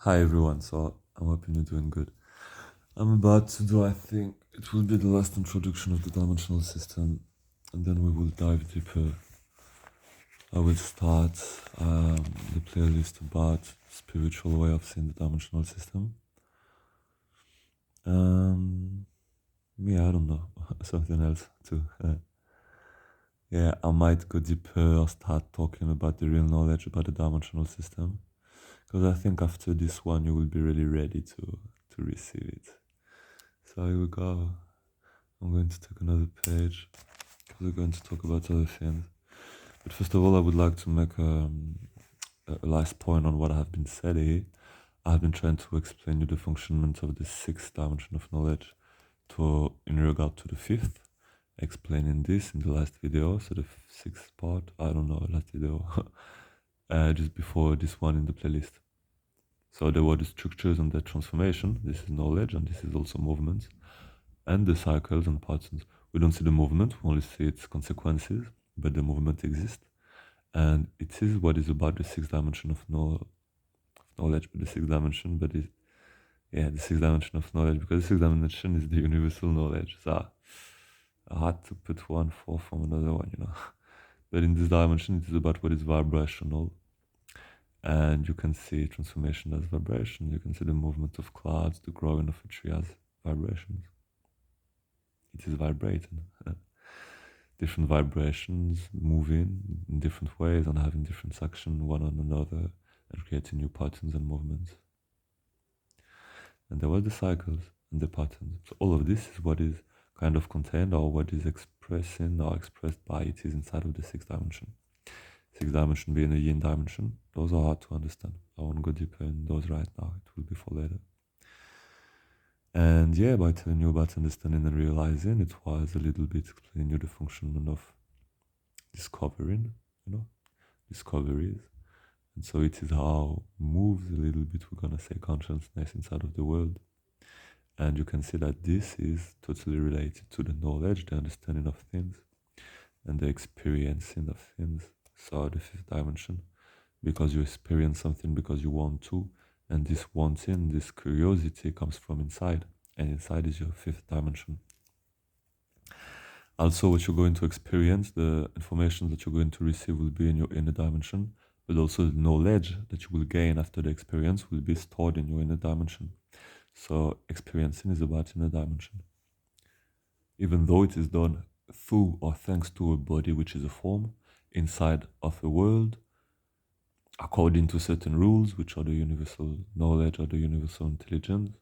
Hi everyone, so I'm hoping you're doing good. I'm about to do, I think, it will be the last introduction of the dimensional system, and then we will dive deeper. I will start the playlist about spiritual way of seeing the dimensional system. Yeah, I don't know, something else too. Yeah, I might go deeper or start talking about the real knowledge about the dimensional system, because I think after this one you will be really ready to receive it. So here we go. I'm going to take another page because we're going to talk about other things. But first of all, I would like to make a last point on what I have been said here. I have been trying to explain you the functionment of the sixth dimension of knowledge in regard to the fifth, explaining this in the last video. So the sixth part, I don't know, last video, just before this one in the playlist. So there were the structures and the transformation. This is knowledge, and this is also movement, and the cycles and patterns. We don't see the movement, we only see its consequences, but the movement exists. And it is what is about the sixth dimension of knowledge, but the sixth dimension, the sixth dimension of knowledge, because the sixth dimension is the universal knowledge. So I had to put one forth from another one. But in this dimension, it is about what is vibrational. And you can see transformation as vibration. You can see the movement of clouds, the growing of a tree as vibrations. It is vibrating. Different vibrations moving in different ways and having different action one on another and creating new patterns and movements. And there were the cycles and the patterns. So all of this is what is kind of contained or what is expressing or expressed by it is inside of the sixth dimension. Sixth dimension being the yin dimension. Those are hard to understand. I won't go deeper in those right now. It will be for later. And yeah, by telling you about understanding and realizing, it was a little bit explaining you the function of discovering, discoveries. And so it is how moves a little bit, we're gonna say, consciousness inside of the world. And you can see that this is totally related to the knowledge, the understanding of things, and the experiencing of things. So the fifth dimension, because you experience something because you want to, and this wanting, this curiosity comes from inside, and inside is your fifth dimension. Also, what you're going to experience, the information that you're going to receive will be in your inner dimension, but also the knowledge that you will gain after the experience will be stored in your inner dimension. So experiencing is about inner dimension. Even though it is done through or thanks to a body which is a form inside of a world, according to certain rules, which are the universal knowledge or the universal intelligence,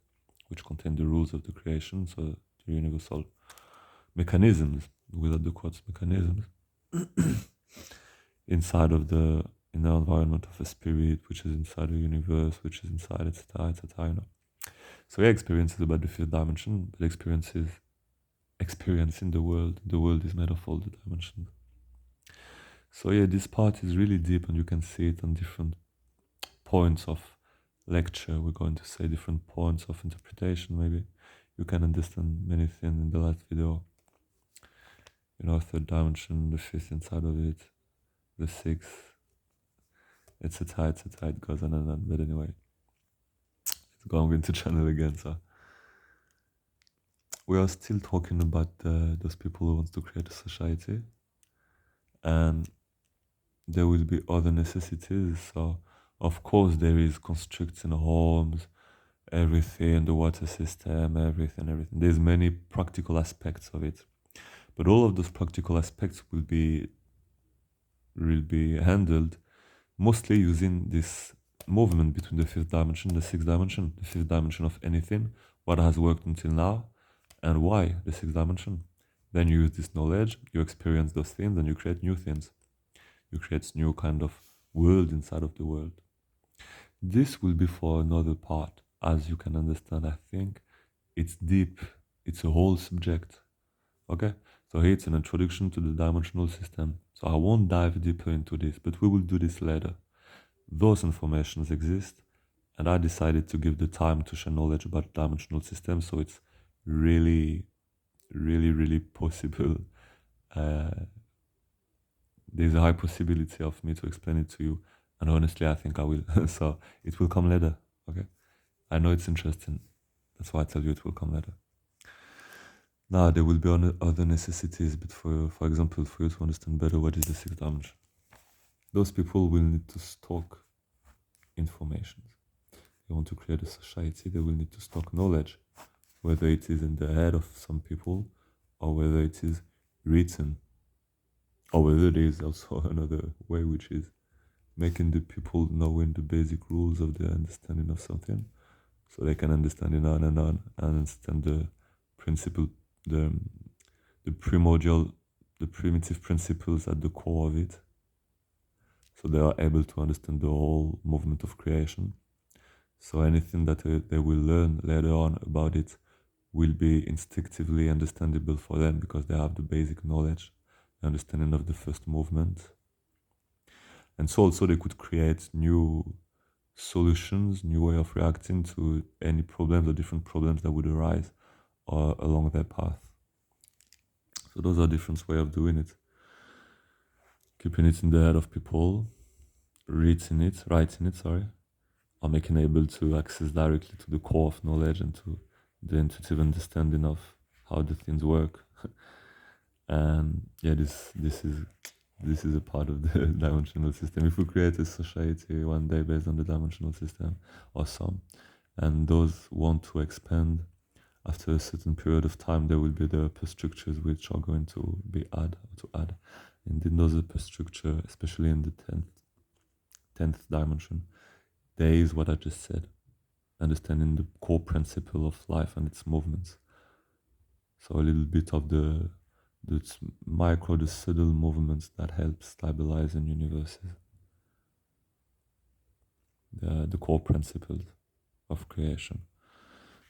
which contain the rules of the creation, so the universal mechanisms, without the quotes, mechanisms, inside of the inner environment of a spirit, which is inside the universe, which is inside, etc., etc. So yeah, experience is about the fifth dimension, but experience is experiencing the world. The world is made of all the dimensions. So yeah, this part is really deep, and you can see it on different points of lecture. We're going to say different points of interpretation. Maybe you can understand many things in the last video. Third dimension, the fifth inside of it, the sixth, etc., etc. It goes on and on. But anyway, it's going into channel again. So we are still talking about those people who want to create a society, and there will be other necessities. So of course there is constructing homes, everything, the water system, everything. There's many practical aspects of it, but all of those practical aspects will be handled mostly using this movement between the fifth dimension, the sixth dimension, the fifth dimension of anything, what has worked until now, and why the sixth dimension. Then you use this knowledge, you experience those things, and you create new things. You create new kind of world inside of the world. This will be for another part. As you can understand, I think it's deep. It's a whole subject. Okay? So here it's an introduction to the dimensional system. So I won't dive deeper into this, but we will do this later. Those informations exist, and I decided to give the time to share knowledge about dimensional systems, so it's really, really, really possible. There's a high possibility of me to explain it to you, and honestly, I think I will. So it will come later, okay? I know it's interesting. That's why I tell you it will come later. Now, there will be other necessities, but for example, for you to understand better what is the sixth dimension, those people will need to stock information. They want to create a society, they will need to stock knowledge, whether it is in the head of some people or whether it is written, or whether there is also another way, which is making the people knowing the basic rules of their understanding of something, so they can understand it on and understand the principle, the the primordial, the primitive principles at the core of it, so they are able to understand the whole movement of creation. So anything that they will learn later on about it will be instinctively understandable for them because they have the basic knowledge, the understanding of the first movement. And so also they could create new solutions, new way of reacting to any problems or different problems that would arise along their path. So those are different way of doing it. Keeping it in the head of people, writing it, or making able to access directly to the core of knowledge and to the intuitive understanding of how the things work. And yeah, this is a part of the dimensional system. If we create a society one day based on the dimensional system, or some, and those want to expand after a certain period of time, there will be the upper structures which are going to be add. And in those upper structure, especially in the 10th dimension, there is what I just said, understanding the core principle of life and its movements. So a little bit of the micro, the subtle movements that help stabilizing universes. The core principles of creation,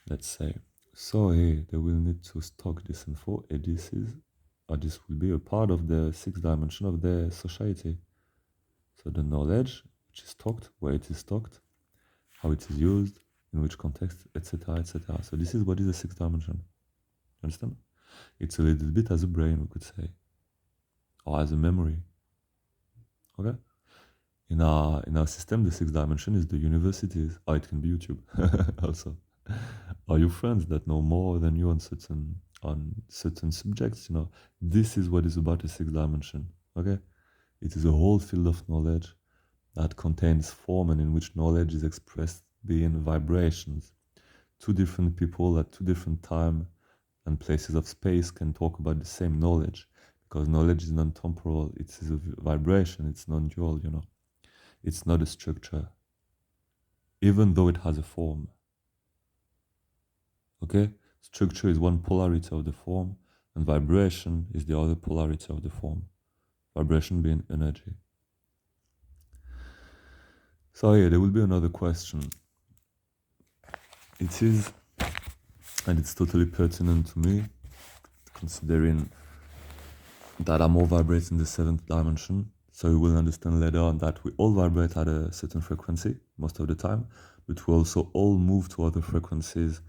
let's say. So hey, they will need to stock this info. This will be a part of the sixth dimension of the society. So the knowledge which is stocked, where it is stocked, how it is used, in which context, etc., etc. So this is what is the sixth dimension. You understand? It's a little bit as a brain, we could say, or as a memory. Okay. In our system, the sixth dimension is the universities. Or it can be YouTube also. Or your friends that know more than you on certain subjects. This is what is about the sixth dimension. Okay, it is a whole field of knowledge that contains form and in which knowledge is expressed being vibrations. Two different people at two different time and places of space can talk about the same knowledge, because knowledge is non-temporal. It is a vibration. It's non-dual. It's not a structure, even though it has a form. Okay? Structure is one polarity of the form, and vibration is the other polarity of the form. Vibration being energy. So yeah, there will be another question. It is, and it's totally pertinent to me, considering that I'm all vibrating the seventh dimension. So you will understand later on that we all vibrate at a certain frequency most of the time, but we also all move to other frequencies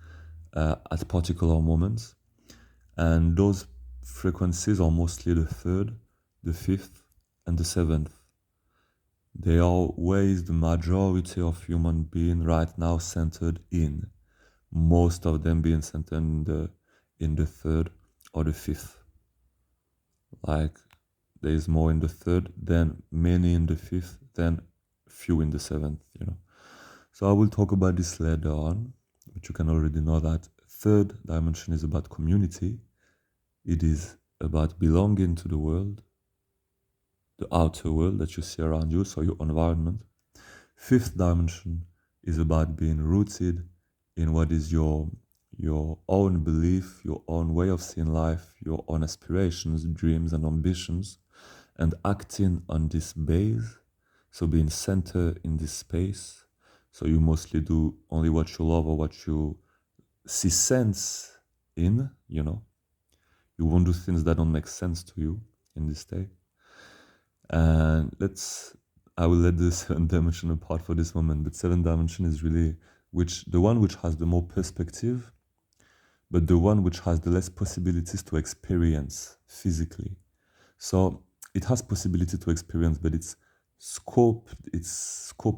at particular moments. And those frequencies are mostly the third, the fifth, and the seventh. They are ways the majority of human being right now centered in. Most of them being centered in the third or the fifth. Like there is more in the third, then many in the fifth, then few in the seventh, So I will talk about this later on, but you can already know that third dimension is about community. It is about belonging to the world, the outer world that you see around you, so your environment. Fifth dimension is about being rooted in what is your own belief, your own way of seeing life, your own aspirations, dreams, and ambitions, and acting on this base. So being centered in this space. So you mostly do only what you love or what you see sense in, You won't do things that don't make sense to you in this state. And I will let the seventh dimension apart for this moment, but seventh dimension is really the one which has the more perspective, but the one which has the less possibilities to experience physically. So it has possibility to experience, but its scope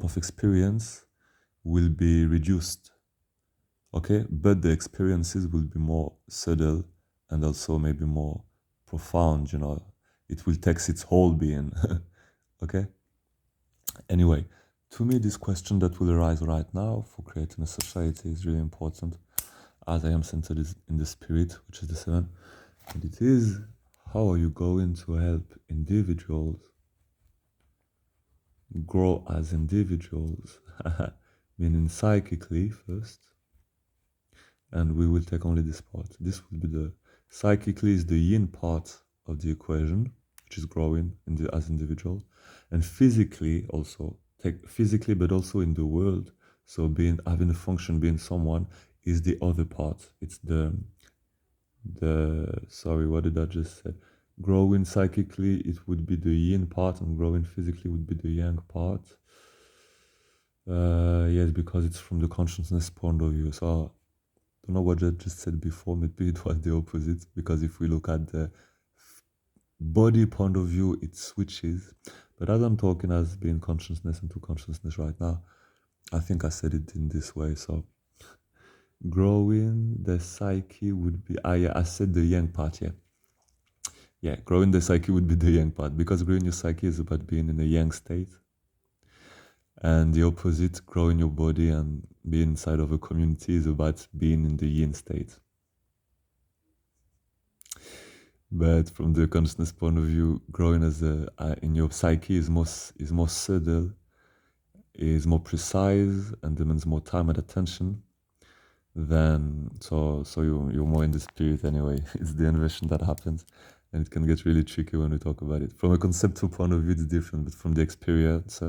of experience will be reduced Okay, but the experiences will be more subtle and also maybe more profound, you know. It will take its whole being. Okay. Anyway, to me, this question that will arise right now for creating a society is really important, as I am centered in the spirit, which is the seven. And it is, how are you going to help individuals grow as individuals? Meaning psychically first, and we will take only this part. This will be the psychically is the yin part of the equation, which is growing as individuals, and physically also take physically, but also in the world. So being having a function, being someone is the other part. It's the sorry, what did I just say? Growing psychically, it would be the yin part, and growing physically would be the yang part. Yes, because it's from the consciousness point of view. So don't know what I just said before, maybe it was the opposite, because if we look at the body point of view, it switches. But as I'm talking as being consciousness into consciousness right now, I think I said it in this way. So growing the psyche would be, yeah, I said the yang part, yeah. Yeah, growing the psyche would be the yang part, because growing your psyche is about being in a yang state. And the opposite, growing your body and being inside of a community, is about being in the yin state. But from the consciousness point of view, growing as a in your psyche is more subtle, is more precise, and demands more time and attention than so you're more in the spirit anyway. It's the inversion that happens, and it can get really tricky when we talk about it. From a conceptual point of view, it's different, but from the experience,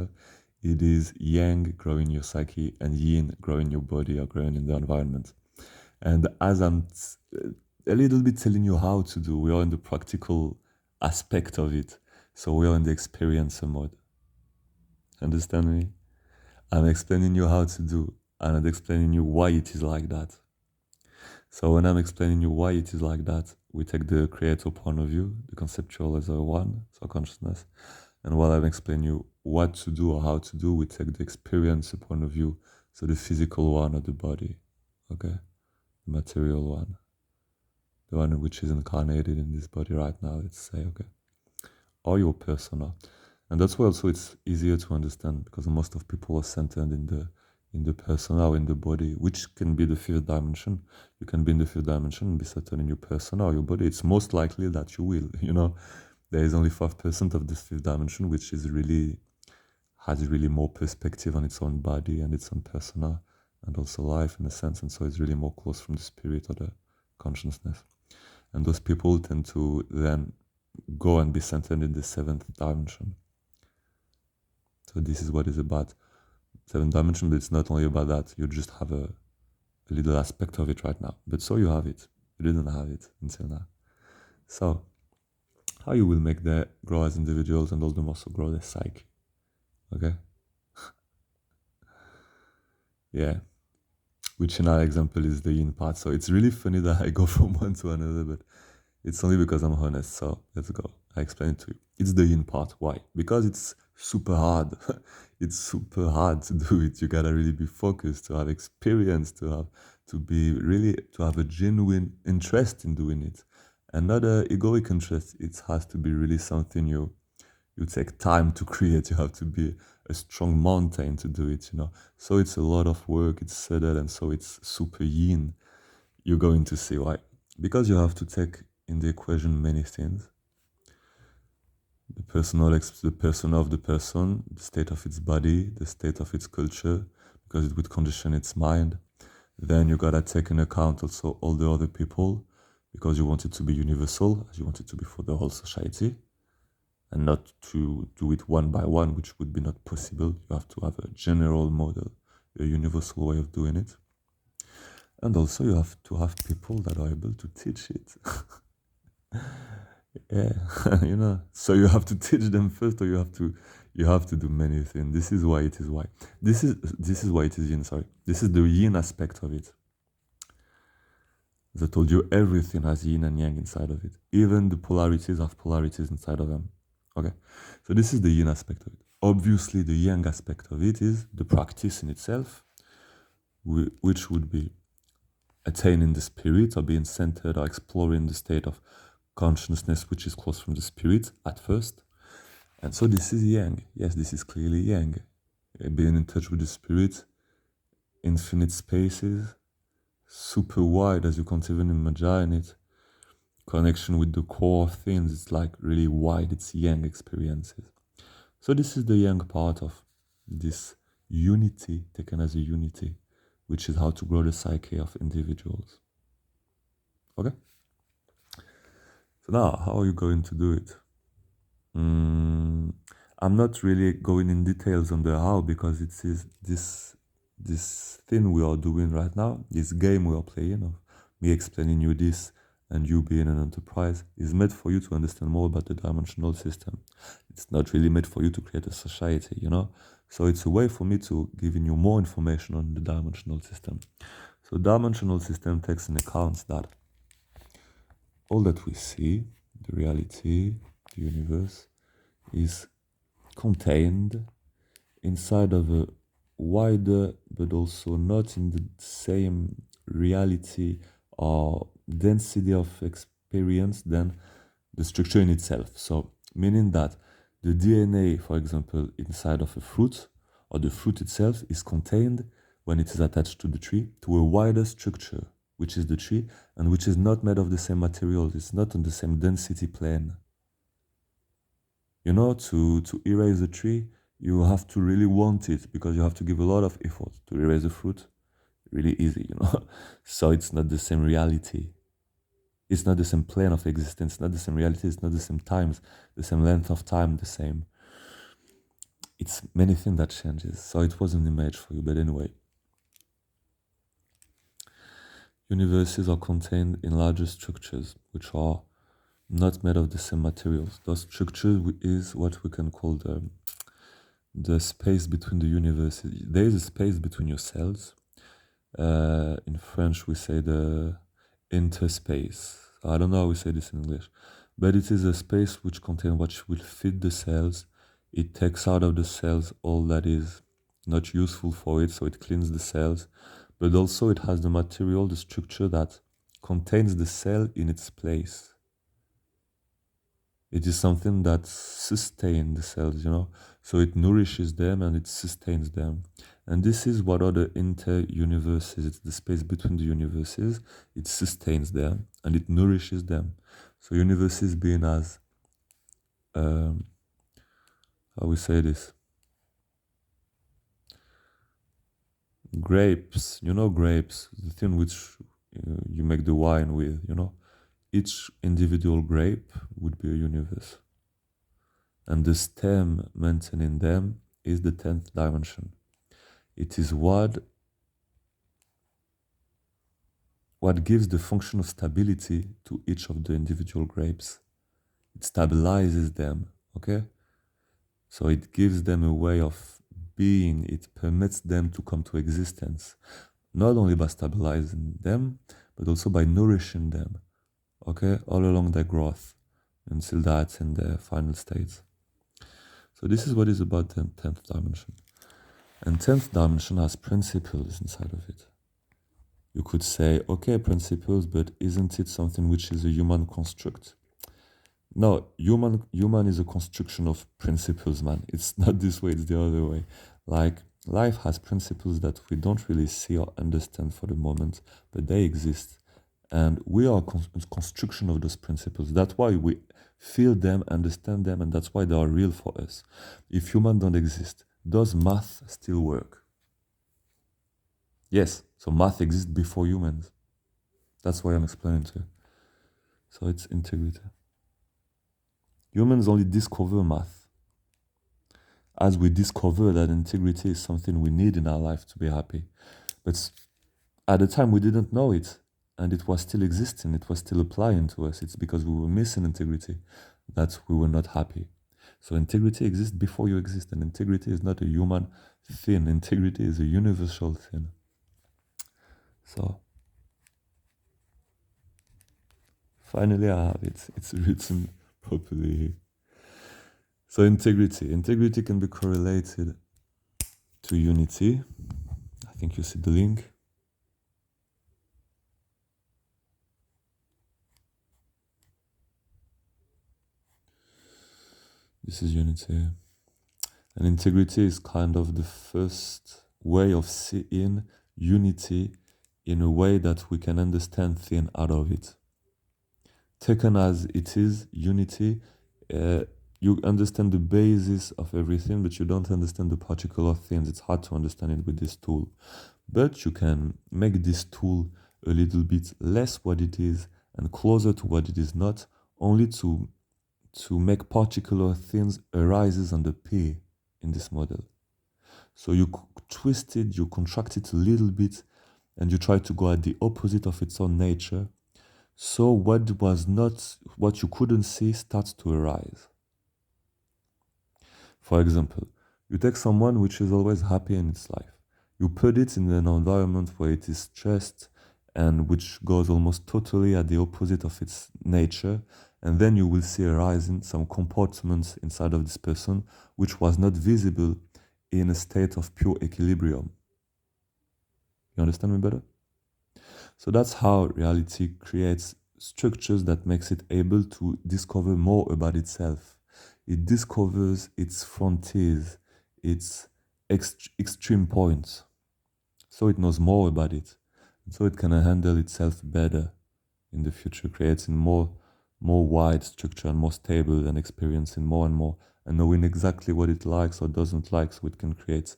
it is yang growing your psyche and yin growing your body or growing in the environment. And as I'm a little bit telling you how to do, we are in the practical aspect of it. So we are in the experiencer mode. Understand me? I'm explaining you how to do, and I'm explaining you why it is like that. So when I'm explaining you why it is like that, we take the creator point of view, the conceptual as a one, so consciousness. And while I'm explaining you what to do or how to do, we take the experiencer point of view, so the physical one of the body, okay? The material one. The one which is incarnated in this body right now, let's say, okay, or your persona. And that's why also it's easier to understand, because most of people are centered in the persona or in the body, which can be the fifth dimension. You can be in the fifth dimension and be centered in your persona or your body. It's most likely that you will, you know. There is only 5% of this fifth dimension which is really has really more perspective on its own body and its own persona and also life in a sense, and so it's really more close from the spirit or the consciousness. And those people tend to then go and be centered in the seventh dimension. So this is what it's about. Seventh dimension, but it's not only about that. You just have a little aspect of it right now. But so you have it. You didn't have it until now. So how you will make that grow as individuals and also grow their psyche. Okay? Yeah. Which in our example is the yin part. So it's really funny that I go from one to another, but it's only because I'm honest. So let's go. I explain it to you. It's the yin part. Why? Because it's super hard. It's super hard to do it. You gotta really be focused, to have experience, to have a genuine interest in doing it. And not a egoic interest. It has to be really something you take time to create. You have to be a strong mountain to do it, you know. So it's a lot of work, it's subtle, and so it's super yin. You're going to see why. Because you have to take in the equation many things. The the persona of the person, the state of its body, the state of its culture, because it would condition its mind. Then you gotta take into account also all the other people, because you want it to be universal, as you want it to be for the whole society, and not to do it one by one, which would be not possible. You have to have a general model, a universal way of doing it. And also you have to have people that are able to teach it. Yeah, you know. So you have to teach them first, or you have to do many things. This is why it is why. This is why it is yin, sorry. This is the yin aspect of it. As I told you, everything has yin and yang inside of it. Even the polarities have polarities inside of them. Okay, so this is the yin aspect of it. Obviously, the yang aspect of it is the practice in itself, which would be attaining the spirit or being centered or exploring the state of consciousness which is close from the spirit at first. And so this is yang. Yes, this is clearly yang. Being in touch with the spirit, infinite spaces, super wide as you can't even imagine it. Connection with the core of things, it's like really wide, it's yang experiences. So this is the yang part of this unity, taken as a unity, which is how to grow the psyche of individuals. Okay? So now, how are you going to do it? I'm not really going in details on the how, because it is this thing we are doing right now, this game we are playing of me explaining you this and you being an enterprise, is meant for you to understand more about the dimensional system. It's not really meant for you to create a society, you know? So it's a way for me to giving you more information on the dimensional system. So dimensional system takes into account that all that we see, the reality, the universe, is contained inside of a wider but also not in the same reality or density of experience than the structure in itself. So meaning that the DNA, for example, inside of a fruit or the fruit itself is contained when it is attached to the tree to a wider structure, which is the tree, and which is not made of the same materials. It's not on the same density plane. You know, to erase a tree, you have to really want it, because you have to give a lot of effort. To erase a fruit, really easy, you know. So it's not the same reality. It's not the same plane of existence, it's not the same reality, it's not the same times, the same length of time, the same. It's many things that changes. So it was an image for you, but anyway. Universes are contained in larger structures, which are not made of the same materials. Those structures is what we can call the space between the universes. There is a space between your cells. In French, we say the interspace. I don't know how we say this in English, but it is a space which contains what will feed the cells. It takes out of the cells all that is not useful for it, so it cleans the cells, but also it has the material, the structure that contains the cell in its place. It is something that sustains the cells, you know, so it nourishes them and it sustains them. And this is what are the inter-universes. It's the space between the universes. It sustains them and it nourishes them. So universes being as, how we say this? Grapes, you know, grapes, the thing which you make the wine with, you know. Each individual grape would be a universe. And the stem maintaining them is the 10th dimension. It is what gives the function of stability to each of the individual grapes. It stabilizes them, okay? So it gives them a way of being, it permits them to come to existence, not only by stabilizing them, but also by nourishing them, okay, all along their growth until that's in their final states. So this is what is about the 10th dimension. And 10th dimension has principles inside of it. You could say, okay, principles, but isn't it something which is a human construct? No, human is a construction of principles, man. It's not this way, it's the other way. Like, life has principles that we don't really see or understand for the moment, but they exist. And we are a construction of those principles. That's why we feel them, understand them, and that's why they are real for us. If humans don't exist, does math still work? Yes, so math exists before humans. That's why I'm explaining to you. So it's integrity. Humans only discover math as we discover that integrity is something we need in our life to be happy. But at the time we didn't know it, and it was still existing, it was still applying to us. It's because we were missing integrity that we were not happy. So integrity exists before you exist, and integrity is not a human thing. Integrity is a universal thing. So finally I have it. It's written properly here. So integrity can be correlated to unity. I think you see the link. This is unity. And integrity is kind of the first way of seeing unity in a way that we can understand things out of it. Taken as it is, unity, uh, you understand the basis of everything, but you don't understand the particular things. It's hard to understand it with this tool. But you can make this tool a little bit less what it is and closer to what it is not, only to make particular things arises on the P in this model. So you twist it, you contract it a little bit, and you try to go at the opposite of its own nature. So what was not, what you couldn't see starts to arise. For example, you take someone which is always happy in its life. You put it in an environment where it is stressed and which goes almost totally at the opposite of its nature, and then you will see arising some comportments inside of this person which was not visible in a state of pure equilibrium. You understand me better? So that's how reality creates structures that makes it able to discover more about itself. It discovers its frontiers, its extreme points. So it knows more about it. And so it can handle itself better in the future, creating more wide structure and more stable and experiencing more and more and knowing exactly what it likes or doesn't like, so it can create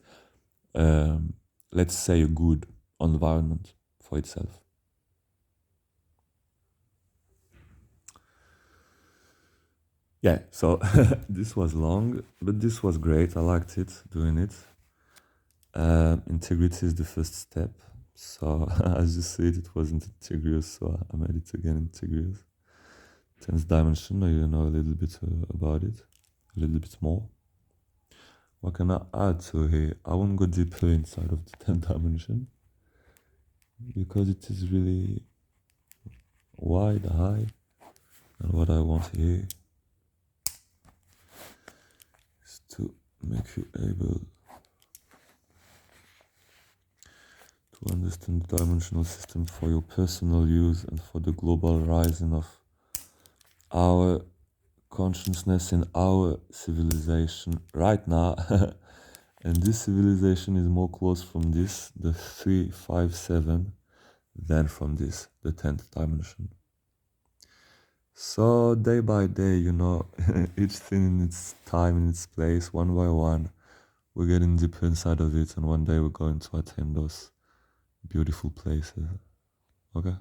let's say a good environment for itself. Yeah, so this was long, but this was great. I liked it, doing it. Integrity is the first step. So as you see it wasn't integrous, so I made it again integrous. 10th dimension, now you know a little bit about it, a little bit more. What can I add to here? I won't go deeper inside of the 10th dimension because it is really wide, high, and what I want here is to make you able to understand the dimensional system for your personal use and for the global rising of our consciousness in our civilization right now. And this civilization is more close from this, the 357, than from this, the 10th dimension. So day by day, you know, each thing in its time, in its place, one by one, we're getting deeper inside of it, and one day we're going to attain those beautiful places. Okay?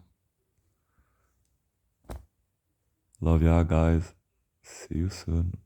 Love ya, guys. See you soon.